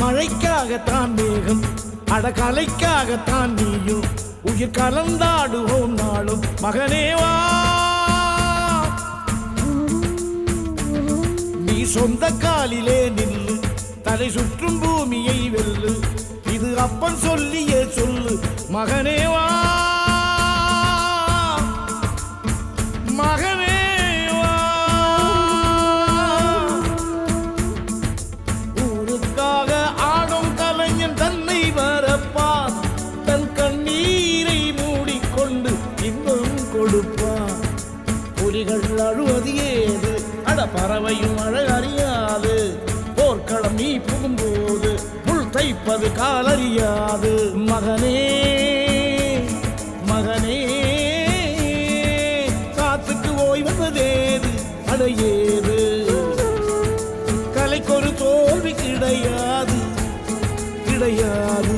மழைக்காகத்தான் மேகம் அடகலைக்காகத்தான் நீயும் உயிர் கலந்தாடுவோம் நாளும் மகனேவா நீ சொந்த காலிலே நில்லு தலை சுற்றும் பூமியை வெல்லு இது அப்பன் சொல்லியே சொல்லு மகனேவா மகனேவா ஊருக்காக ஆடும் கலைஞன் தன்னை வரப்பான் தன் கண்ணீரை மூடிக்கொண்டு இன்பம் கொடுப்பான் புலிகள் அழுவது ஏது அட பறவையும் அழகறியாது போர்க்களம் நீ புகும்போது முள் தைப்பது காலறியாது மகனே மகனே காத்துக்கு ஓய்வதேது அடையேது கலைக்கொரு தோல்வி கிடையாது கிடையாது